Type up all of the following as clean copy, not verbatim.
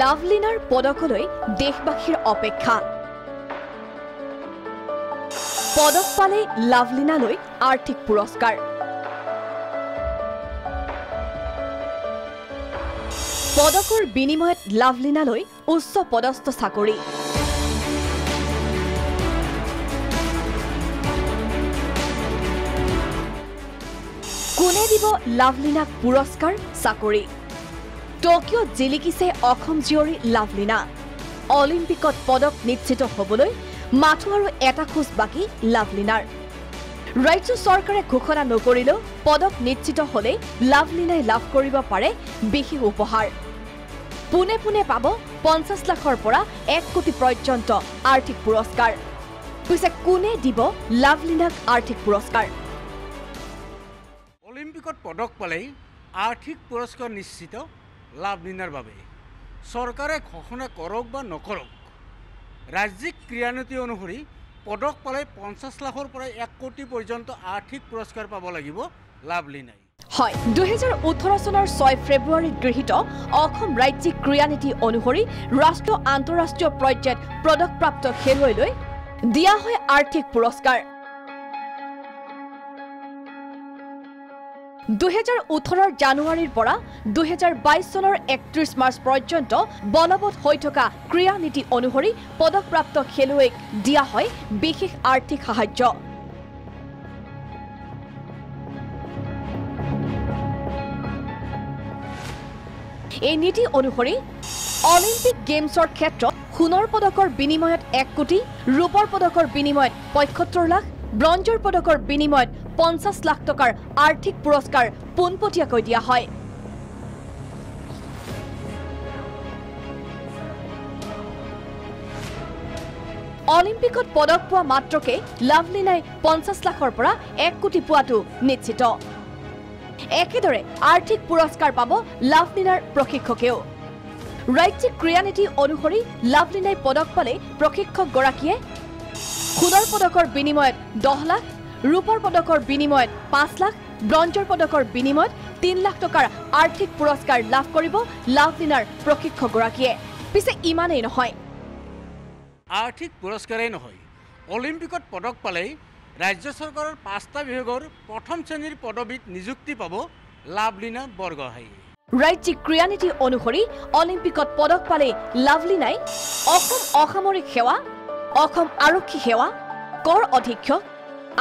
লাভলিনাৰ পদকলৈ দেশবাসীৰ অপেক্ষা পদক পালে লাভলিনালৈ আৰ্থিক পুৰস্কাৰ পদকৰ বিনিময়ত লাভলিনালৈ উচ্চ পদস্থ চাকৰি কোনে দিব লাভলিনাক পুৰস্কাৰ চাকৰি টকিঅ জিলিকিছে অসম জীয়ৰী লাভলিনা অলিম্পিকত পদক নিশ্চিত হ'বলৈ মাথো আৰু এটা খোজ বাকি লাভলিনাৰ ৰাজ্য চৰকাৰে ঘোষণা নকৰিলেও পদক নিশ্চিত হ'লে লাভলিনাই লাভ কৰিব পাৰে বিশেষ উপহাৰ পুনে পুনে পাব 50 লাখৰ পৰা 1 কোটি পৰ্যন্ত আৰ্থিক পুৰস্কাৰ পিছে কোনে দিব লাভলিনাক আৰ্থিক পুৰস্কাৰ অলিম্পিকত পদক পালেই আৰ্থিক পুৰস্কাৰ নিশ্চিত লাভলিনাৰ বাবে চৰকাৰে ঘোষণা কৰক বা নকৰক ৰাজ্যিক ক্ৰীড়ানীতি অনুসৰি পদক পালে 50 লাখৰ পৰা 1 কোটি পৰ্যন্ত আৰ্থিক পুৰস্কাৰ পাব লাগিব লাভলিনাই হয় 2018 চনৰ 6 ফেব্ৰুৱাৰীত গৃহীত অসম ৰাজ্যিক ক্ৰীড়ানীতি অনুসৰি ৰাষ্ট্ৰ আন্তঃৰাষ্ট্ৰীয় পৰ্যায়ত পদকপ্ৰাপ্ত খেলুৱৈলৈ দিয়া হয় আৰ্থিক পুৰস্কাৰ 2018 জানুৱাৰীৰ পৰা 2022 চনৰ 31 মাৰ্চ পৰ্যন্ত বলবৎ হৈ থকা ক্ৰীড়া নীতি অনুসৰি পদকপ্ৰাপ্ত খেলুৱৈক দিয়া হয় বিশেষ আৰ্থিক সাহায্য এই নীতি অনুসৰি অলিম্পিক গেমছৰ ক্ষেত্ৰত সোণৰ পদকৰ বিনিময়ত 1 কোটি ৰূপৰ পদকৰ বিনিময়ত 75 লাখ ব্ৰঞ্জৰ পদকৰ বিনিময়ত 50 লাখ টকাৰ আৰ্থিক পুৰস্কাৰ পোনপটীয়াকৈ দিয়া হয় অলিম্পিকত পদক পোৱা মাত্ৰকে লাভলিনাই 50 লাখৰ পৰা 1 কোটি পোৱাটো নিশ্চিত একেদৰে আৰ্থিক পুৰস্কাৰ পাব লাভলিনাৰ প্ৰশিক্ষকেও ৰাজ্যিক ক্ৰীড়ানীতি অনুসৰি লাভলিনাই পদক পালে প্ৰশিক্ষকগৰাকীয়ে সোণৰ পদকৰ বিনিময়ত 10 লাখ ৰূপৰ পদকৰ বিনিময়ত 5 লাখ ব্ৰঞ্জৰ পদকৰ বিনিময়ত 3 লাখ টকাৰ আৰ্থিক পুৰস্কাৰ লাভ কৰিব লাভলিনাৰ প্ৰশিক্ষকগৰাকীয়ে পিছে ইমানেই নহয় আৰ্থিক পুৰস্কাৰেই নহয় অলিম্পিকত পদক পালে ৰাজ্য চৰকাৰৰ 5টা বিভাগৰ প্ৰথম শ্ৰেণীৰ পদবীত নিযুক্তি পাব লাভলিনা বৰগোহাঁই ৰাজ্যিক ক্ৰীড়ানীতি অনুসৰি অলিম্পিকত পদক পালে লাভলিনাই অসম অসামৰিক সেৱা অসম আৰক্ষী সেৱা কৰ অধীক্ষক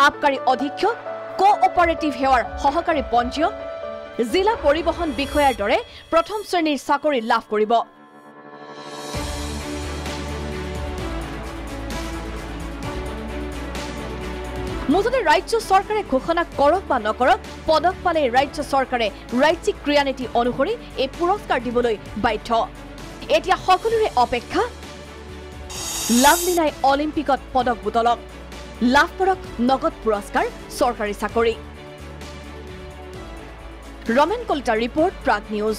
আবকাৰী অধীক্ষক কোঅপাৰেটিভ সেৱাৰ সহকাৰী পঞ্জীয়ক জিলা পৰিবহণ বিষয়াৰ দৰে প্ৰথম শ্ৰেণীৰ চাকৰি লাভ কৰিব মুঠতে ৰাজ্য চৰকাৰে ঘোষণা কৰক বা নকৰক পদক পালে ৰাজ্য চৰকাৰে ৰাজ্যিক ক্ৰীড়ানীতি অনুসৰি এই পুৰস্কাৰ দিবলৈ বাধ্য এতিয়া সকলোৰে অপেক্ষা লাভলিনাই অলিম্পিকত পদক বুটলক লাভ কৰক নগদ পুৰস্কাৰ চৰকাৰী চাকৰি ৰমেন কলিতাৰ ৰিপৰ্ট প্ৰাগ নিউজ